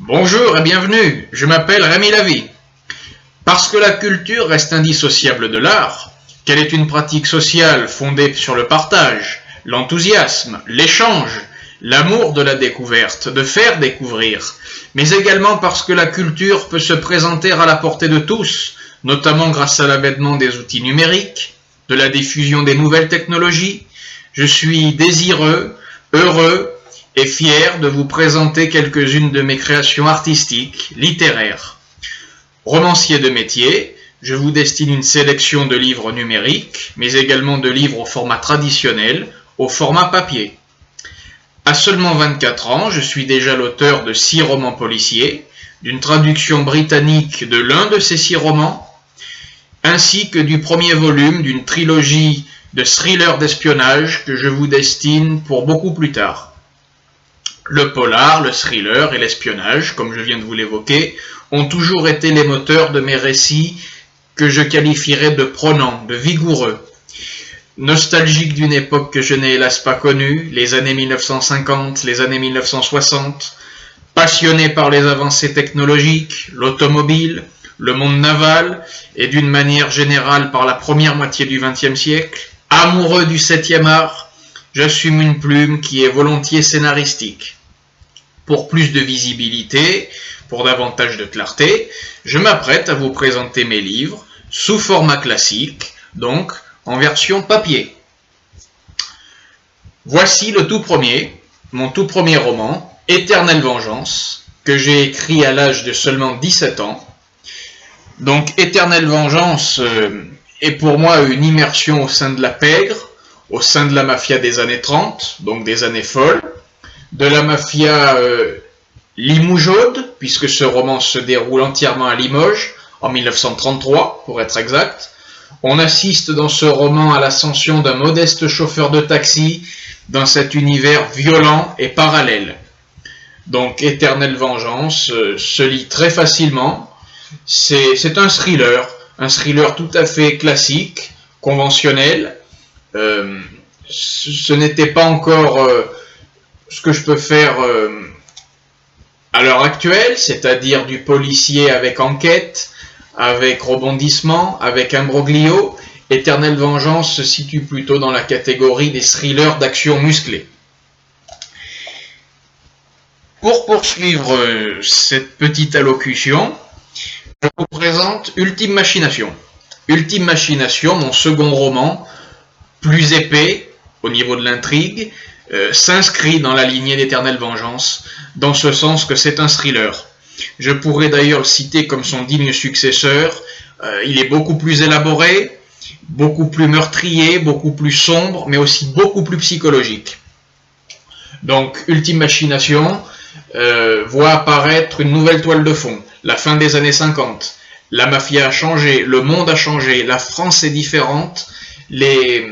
Bonjour et bienvenue, je m'appelle Rémi Lavie. Parce que la culture reste indissociable de l'art, qu'elle est une pratique sociale fondée sur le partage, l'enthousiasme, l'échange, l'amour de la découverte, de faire découvrir, mais également parce que la culture peut se présenter à la portée de tous, notamment grâce à l'avènement des outils numériques, de la diffusion des nouvelles technologies, je suis désireux, heureux et fier de vous présenter quelques-unes de mes créations artistiques, littéraires. Romancier de métier, je vous destine une sélection de livres numériques, mais également de livres au format traditionnel, au format papier. À seulement 24 ans, je suis déjà l'auteur de 6 romans policiers, d'une traduction britannique de l'un de ces 6 romans, ainsi que du premier volume d'une trilogie de thrillers d'espionnage que je vous destine pour beaucoup plus tard. Le polar, le thriller et l'espionnage, comme je viens de vous l'évoquer, ont toujours été les moteurs de mes récits que je qualifierais de prenants, de vigoureux. Nostalgique d'une époque que je n'ai hélas pas connue, les années 1950, les années 1960, passionné par les avancées technologiques, l'automobile, le monde naval et d'une manière générale par la première moitié du XXe siècle, amoureux du 7e art, j'assume une plume qui est volontiers scénaristique. Pour plus de visibilité, pour davantage de clarté, je m'apprête à vous présenter mes livres sous format classique, donc en version papier. Voici le tout premier, mon tout premier roman, Éternelle Vengeance, que j'ai écrit à l'âge de seulement 17 ans. Donc Éternelle Vengeance est pour moi une immersion au sein de la pègre, au sein de la mafia des années 30, donc des années folles, de la mafia limougeaude, puisque ce roman se déroule entièrement à Limoges, en 1933 pour être exact. On assiste dans ce roman à l'ascension d'un modeste chauffeur de taxi dans cet univers violent et parallèle. Donc Éternelle Vengeance se lit très facilement. C'est un thriller tout à fait classique, conventionnel. Ce n'était pas encore ce que je peux faire à l'heure actuelle, c'est-à-dire du policier avec enquête, avec rebondissement, avec imbroglio. Éternelle Vengeance se situe plutôt dans la catégorie des thrillers d'action musclée. Pour poursuivre cette petite allocution, je vous présente Ultime Machination. Ultime Machination, mon second roman, plus épais au niveau de l'intrigue, s'inscrit dans la lignée d'Éternelle Vengeance, dans ce sens que c'est un thriller. Je pourrais d'ailleurs le citer comme son digne successeur. Il est beaucoup plus élaboré, beaucoup plus meurtrier, beaucoup plus sombre, mais aussi beaucoup plus psychologique. Donc, Ultime Machination voit apparaître une nouvelle toile de fond, la fin des années 50. La mafia a changé, le monde a changé, la France est différente, les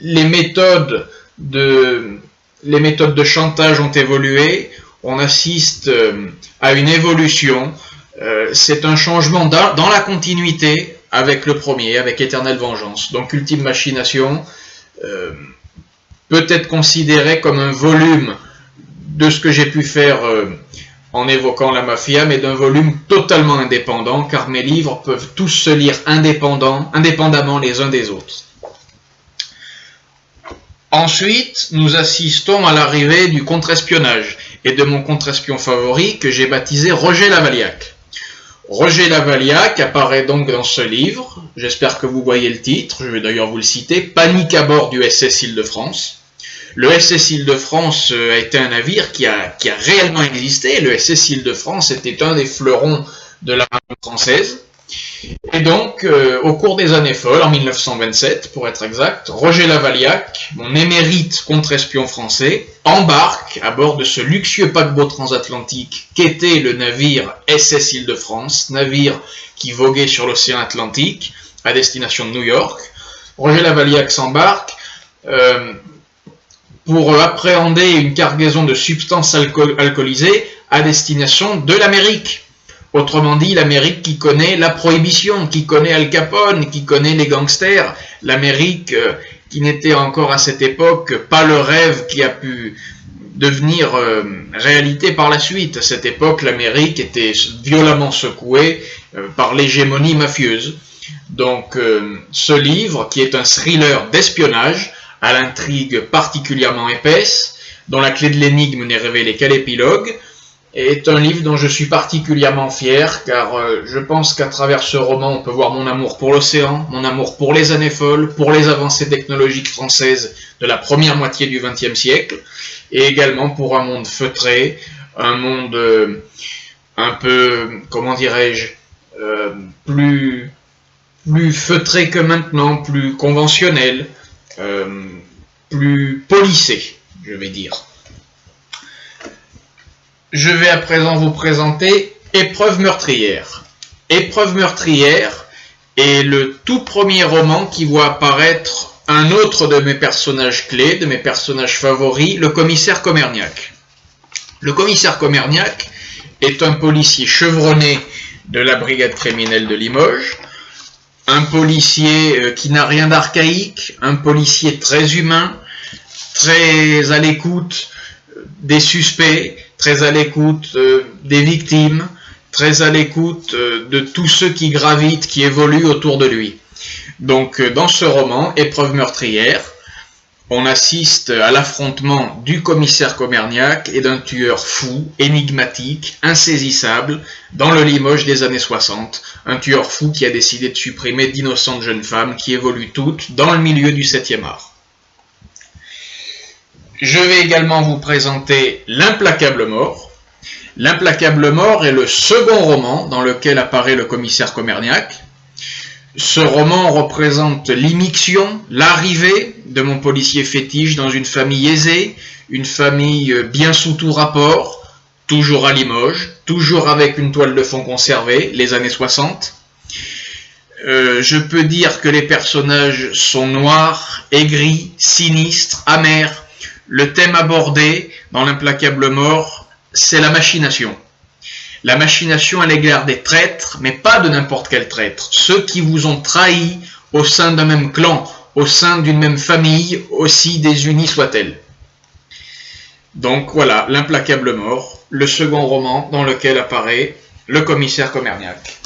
méthodes de chantage ont évolué, on assiste à une évolution, c'est un changement dans la continuité avec le premier, avec Éternelle Vengeance. Donc Ultime Machination peut être considéré comme un volume de ce que j'ai pu faire en évoquant la mafia, mais d'un volume totalement indépendant, car mes livres peuvent tous se lire indépendamment les uns des autres. Ensuite, nous assistons à l'arrivée du contre-espionnage et de mon contre-espion favori que j'ai baptisé Roger Lavaliac. Roger Lavaliac apparaît donc dans ce livre, j'espère que vous voyez le titre, je vais d'ailleurs vous le citer, Panique à bord du SS Île-de-France. Le SS Île-de-France a été un navire qui a réellement existé, le SS Île-de-France était un des fleurons de la marine française. Et donc, au cours des années folles, en 1927 pour être exact, Roger Lavaliac, mon émérite contre-espion français, embarque à bord de ce luxueux paquebot transatlantique qu'était le navire SS Île-de-France, navire qui voguait sur l'océan Atlantique à destination de New York. Roger Lavaliac s'embarque pour appréhender une cargaison de substances alcoolisées à destination de l'Amérique. Autrement dit, l'Amérique qui connaît la prohibition, qui connaît Al Capone, qui connaît les gangsters, l'Amérique qui n'était encore à cette époque pas le rêve qui a pu devenir réalité par la suite. À cette époque, l'Amérique était violemment secouée par l'hégémonie mafieuse. Donc ce livre, qui est un thriller d'espionnage, à l'intrigue particulièrement épaisse, dont la clé de l'énigme n'est révélée qu'à l'épilogue, est un livre dont je suis particulièrement fier, car je pense qu'à travers ce roman, on peut voir mon amour pour l'océan, mon amour pour les années folles, pour les avancées technologiques françaises de la première moitié du XXe siècle, et également pour un monde feutré, un monde un peu, comment dirais-je, plus feutré que maintenant, plus conventionnel, plus polissé, je vais dire. Je vais à présent vous présenter Épreuve meurtrière. Épreuve meurtrière est le tout premier roman qui voit apparaître un autre de mes personnages clés, de mes personnages favoris, le commissaire Comerniac. Le commissaire Comerniac est un policier chevronné de la brigade criminelle de Limoges, un policier qui n'a rien d'archaïque, un policier très humain, très à l'écoute des suspects, très à l'écoute des victimes, très à l'écoute de tous ceux qui gravitent, qui évoluent autour de lui. Donc dans ce roman, Épreuve meurtrière, on assiste à l'affrontement du commissaire Comerniac et d'un tueur fou, énigmatique, insaisissable, dans le Limoges des années 60, un tueur fou qui a décidé de supprimer d'innocentes jeunes femmes qui évoluent toutes dans le milieu du 7e art. Je vais également vous présenter L'Implacable Mort. L'Implacable Mort est le second roman dans lequel apparaît le commissaire Comerniac. Ce roman représente l'immixtion, l'arrivée de mon policier fétiche dans une famille aisée, une famille bien sous tout rapport, toujours à Limoges, toujours avec une toile de fond conservée, les années 60. Je peux dire que les personnages sont noirs, aigris, sinistres, amers. Le thème abordé dans L'Implacable Mort, c'est la machination. La machination à l'égard des traîtres, mais pas de n'importe quel traître. Ceux qui vous ont trahi au sein d'un même clan, au sein d'une même famille, aussi désunie soit-elle. Donc voilà, L'Implacable Mort, le second roman dans lequel apparaît le commissaire Comerniac.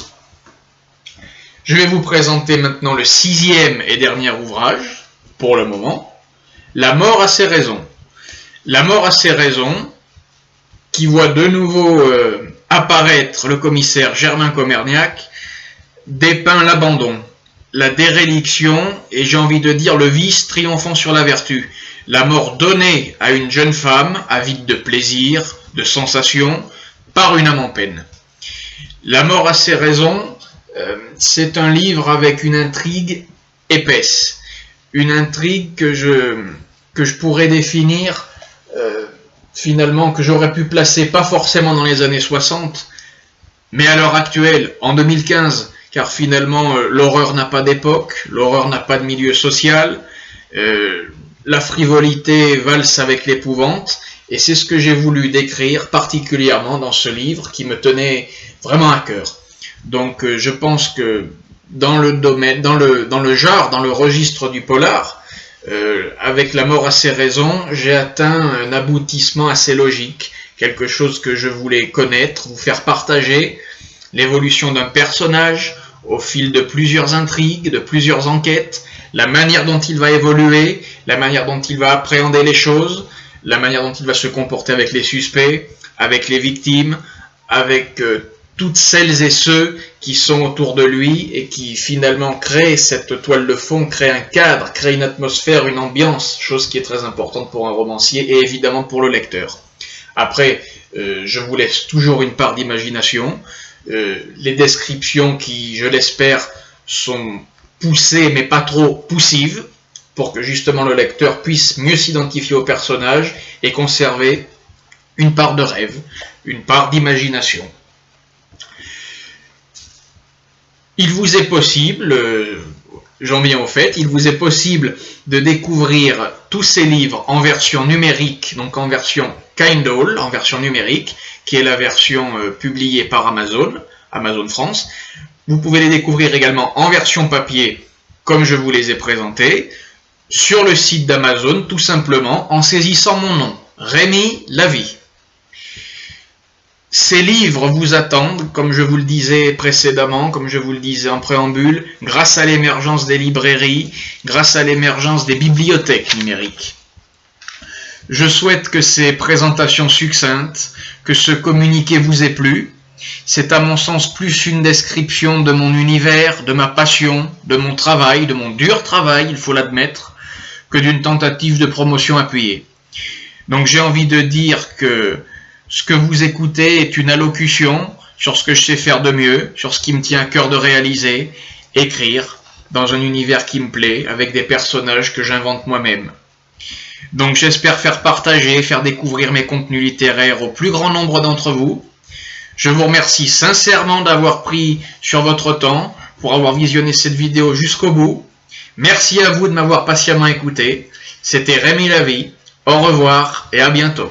Je vais vous présenter maintenant le 6e et dernier ouvrage, pour le moment, La mort a ses raisons. La mort a ses raisons, qui voit de nouveau apparaître le commissaire Germain Comerniac, dépeint l'abandon, la déréliction et j'ai envie de dire le vice triomphant sur la vertu. La mort donnée à une jeune femme avide de plaisir, de sensations, par une âme en peine. La mort a ses raisons, c'est un livre avec une intrigue épaisse. Une intrigue que je pourrais définir finalement, que j'aurais pu placer pas forcément dans les années 60, mais à l'heure actuelle, en 2015, car finalement l'horreur n'a pas d'époque, l'horreur n'a pas de milieu social, la frivolité valse avec l'épouvante, et c'est ce que j'ai voulu décrire particulièrement dans ce livre qui me tenait vraiment à cœur. Donc je pense que dans le domaine, dans le genre, dans le registre du polar, avec La mort a ses raisons, j'ai atteint un aboutissement assez logique, quelque chose que je voulais connaître, vous faire partager, l'évolution d'un personnage au fil de plusieurs intrigues, de plusieurs enquêtes, la manière dont il va évoluer, la manière dont il va appréhender les choses, la manière dont il va se comporter avec les suspects, avec les victimes, avec toutes celles et ceux qui sont autour de lui et qui finalement créent cette toile de fond, créent un cadre, créent une atmosphère, une ambiance, chose qui est très importante pour un romancier et évidemment pour le lecteur. Après, je vous laisse toujours une part d'imagination. Les descriptions qui, je l'espère, sont poussées mais pas trop poussives pour que justement le lecteur puisse mieux s'identifier au personnage et conserver une part de rêve, une part d'imagination. Il vous est possible, j'en viens au fait, il vous est possible de découvrir tous ces livres en version numérique, donc en version Kindle, en version numérique, qui est la version publiée par Amazon, Amazon France. Vous pouvez les découvrir également en version papier, comme je vous les ai présentés, sur le site d'Amazon, tout simplement en saisissant mon nom. Rémi Lavie. Ces livres vous attendent, comme je vous le disais précédemment, comme je vous le disais en préambule, grâce à l'émergence des librairies, grâce à l'émergence des bibliothèques numériques. Je souhaite que ces présentations succinctes, que ce communiqué vous ait plu. C'est à mon sens plus une description de mon univers, de ma passion, de mon travail, de mon dur travail, il faut l'admettre, que d'une tentative de promotion appuyée. Donc j'ai envie de dire que ce que vous écoutez est une allocution sur ce que je sais faire de mieux, sur ce qui me tient à cœur de réaliser, écrire dans un univers qui me plaît, avec des personnages que j'invente moi-même. Donc j'espère faire partager, faire découvrir mes contenus littéraires au plus grand nombre d'entre vous. Je vous remercie sincèrement d'avoir pris sur votre temps pour avoir visionné cette vidéo jusqu'au bout. Merci à vous de m'avoir patiemment écouté. C'était Rémi Lavie. Au revoir et à bientôt.